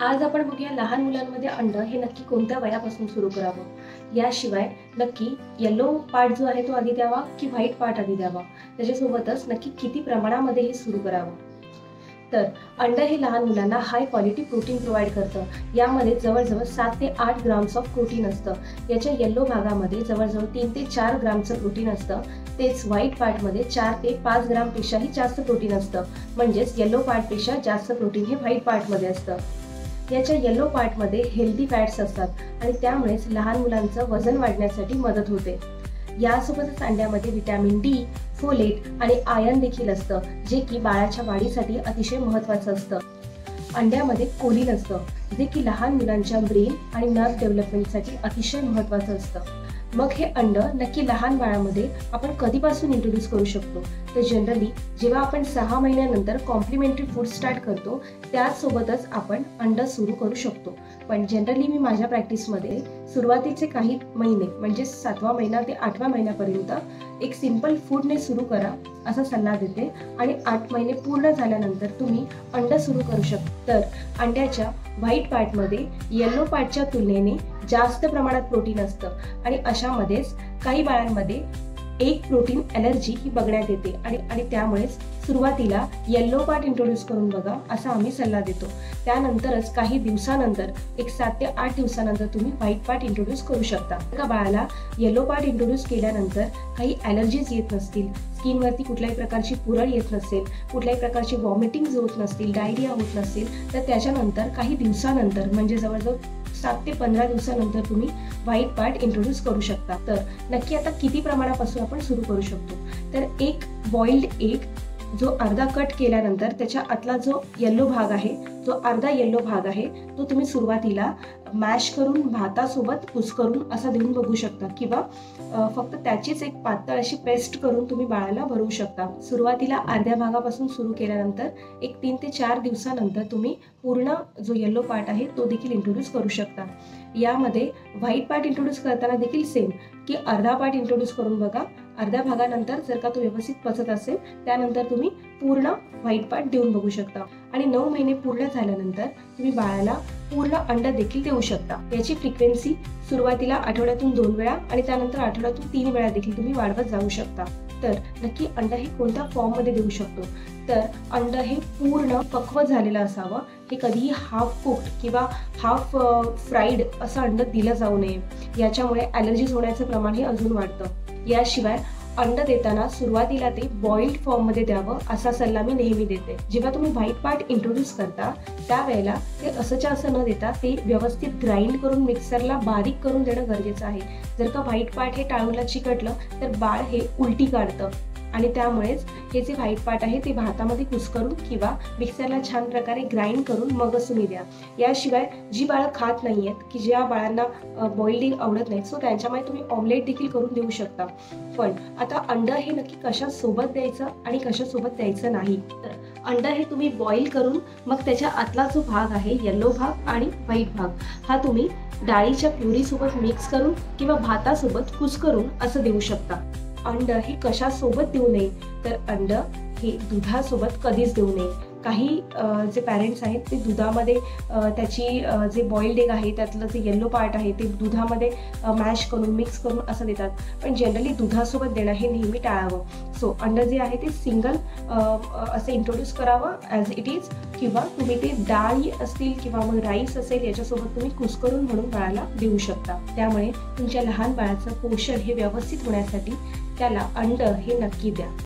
आज आपण बघूया लहान मुलांमध्ये अंड हे नक्की कोणत्या वयापासून सुरू करावं. याशिवाय नक्की येलो पार्ट जो आहे तो आधी द्यावा की व्हाईट पार्ट आधी द्यावा, त्याच्यासोबतच नक्की किती प्रमाणामध्ये हे सुरू करावं. तर अंड हे लहान मुलांना हाय क्वालिटी प्रोटीन प्रोव्हाइड करतं. यामध्ये जवळजवळ 7 ते 8 ग्राम्स ऑफ प्रोटीन असतं. याच्या येलो भागामध्ये जवळजवळ 3 ते 4 ग्रामचं प्रोटीन असतं. तेच व्हाईट पार्टमध्ये 4 ते 5 ग्रामपेक्षाही जास्त प्रोटीन असतं. म्हणजेच येलो पार्टपेक्षा जास्त प्रोटीन हे व्हाईट पार्टमध्ये असतं. याच्या येलो पार्टमध्ये हेल्दी फॅट्स असतात आणि त्यामुळेच लहान मुलांचं वजन वाढण्यासाठी मदत होते. यासोबतच अंड्यामध्ये व्हिटॅमिन डी, फोलेट आणि आयर्न देखील असतं, जे की बाळाच्या वाढीसाठी अतिशय महत्त्वाचं असतं. अंड्यामध्ये कोलिन असतं, जे की लहान मुलांच्या ब्रेन आणि नर्व डेव्हलपमेंटसाठी अतिशय महत्त्वाचं असतं. मग हे अंड नक्की लहान बाळामध्ये आपण कधीपासून इंट्रोड्यूस करू शकतो? तर जनरली जेव्हा आपण 6 महिन्यानंतर कॉम्प्लिमेंटरी फूड स्टार्ट करतो त्याचसोबतच आपण अंड सुरू करू शकतो. पण जनरली मी माझ्या प्रॅक्टिसमध्ये सुरुवातीचे काही महिने म्हणजे 7वा महिना ते 8व्या महिन्यापर्यंत एक सिंपल फूडने सुरू करा असा सल्ला देते आणि 8 महिने पूर्ण झाल्यानंतर तुम्ही अंड सुरू करू शकता. तर अंड्याच्या व्हाईट पार्टमध्ये येलो पार्टच्या तुलनेने जास्त प्रमाणात प्रोटीन असतं आणि अशामध्येच काही बाळांमध्ये एक प्रोटीन ॲलर्जी ही बघण्यात येते आणि त्यामुळेच सुरुवातीला येलो पार्ट इंट्रोड्यूस करून बघा असा आम्ही सल्ला देतो. त्यानंतरच काही दिवसानंतर 7 ते 8 दिवसानंतर तुम्ही व्हाईट पार्ट इंट्रोड्यूस करू शकता. एका बाळाला येलो पार्ट इंट्रोड्यूस केल्यानंतर काही ॲलर्जीज येत नसतील, स्किनवरती कुठल्याही प्रकारची पुरळ येत नसेल, कुठल्याही प्रकारची वॉमिटिंग्स होत नसतील, डायरिया होत नसतील, तर त्याच्यानंतर काही दिवसानंतर म्हणजे जवळजवळ 7 ते 15 दिवसानंतर तुम्ही व्हाईट पार्ट इंट्रोड्यूस करू शकता. तर नक्की आता किती प्रमाणापासून आपण सुरू करू शकतो? तर एक बॉइल्ड एग जो अर्धा कट केल्यानंतर त्याच्या आतला जो येलो भाग आहे, जो अर्धा येलो भाग आहे, तो तुम्ही सुरुवातीला मॅश करून भातासोबत कुस्करून असा देऊन बघू शकता किंवा फक्त त्याचीच एक पातळ अशी पेस्ट करून तुम्ही बाळाला भरवू शकता. सुरुवातीला अर्ध्या भागापासून सुरू केल्यानंतर 3 ते 4 दिवसानंतर तुम्ही पूर्ण जो येलो पार्ट आहे तो देखील इंट्रोड्यूस करू शकता. यामध्ये व्हाईट पार्ट इंट्रोड्यूस करताना देखील सेम की अर्धा पार्ट इंट्रोड्यूस करून बघा. अर्ध्या भागानंतर जर का तो व्यवस्थित पचत असेल त्यानंतर तुम्ही पूर्ण व्हाईट पार्ट देऊन बघू शकता. आणि 9 महिने पूर्ण झाल्यानंतर तुम्ही बाळाला पूर्ण अंड देखील देऊ शकता. याची फ्रिक्वेन्सी सुरुवातीला आठवड्यातून 2 वेळा आणि त्यानंतर आठवड्यातून 3 वेळा देखील तुम्ही वाढवत जाऊ शकता. तर नक्की अंड हे कोणत्या फॉर्ममध्ये देऊ शकतो? तर अंड हे पूर्ण पक्व झालेलं असावं. हे कधीही हाफ कुक्ड किंवा हाफ फ्राईड असं अंड दिलं जाऊ नये. याच्यामुळे ॲलर्जीज होण्याचं प्रमाण हे अजून वाढतं. याशिवाय अंड देताना सुरुवातीला ते बॉइल्ड फॉर्ममध्ये द्यावं असा सल्ला मी नेहमी देते. जेव्हा तुम्ही व्हाईट पार्ट इंट्रोड्यूस करता त्यावेळेला ते असंच्या असं न देता ते व्यवस्थित ग्राइंड करून मिक्सरला बारीक करून देणं गरजेचं आहे. जर का व्हाईट पार्ट हे टाळूला चिकटलं तर बाळ हे उलटी काढतं आणि त्यामुळेच हे जे व्हाईट पार्ट आहे ते भातामध्ये कुस्करून किंवा मिक्सरला छान प्रकारे ग्राइंड करून मगच तुम्ही द्या. याशिवाय जी बाळं खात नाही आहेत की ज्या बाळांना बॉइल्ड एग आवडत नाही, सो त्यांच्यामुळे तुम्ही ऑमलेट देखील करून देऊ शकता. पण आता अंड हे नक्की कशासोबत द्यायचं आणि कशासोबत द्यायचं नाही? तर अंड हे तुम्ही बॉईल करून मग त्याच्या आतला जो भाग आहे येलो भाग आणि व्हाईट भाग हा तुम्ही डाळीच्या प्युरीसोबत मिक्स करून किंवा भातासोबत कुस्करून असं देऊ शकता. अंड हे कशासोबत देऊ नये? तर अंड हे दुधासोबत कधीच देऊ नये. काही जे पॅरेंट्स आहेत ते दुधामध्ये त्याची जे बॉइल्ड एग आहे त्यातलं जे येलो पार्ट आहे ते दुधामध्ये मॅश करून मिक्स करून असं देतात. पण जनरली दुधासोबत देणं हे नेहमी टाळावं. सो अंड जे आहे ते सिंगल असं इंट्रोड्यूस करावं ॲज इट इज, किंवा तुम्ही ते डाळी असतील किंवा मग राईस असेल याच्यासोबत तुम्ही कुस्करून म्हणून बाळाला देऊ शकता. त्यामुळे तुमच्या लहान बाळाचं पोषण हे व्यवस्थित होण्यासाठी त्याला अंड हे नक्की द्या.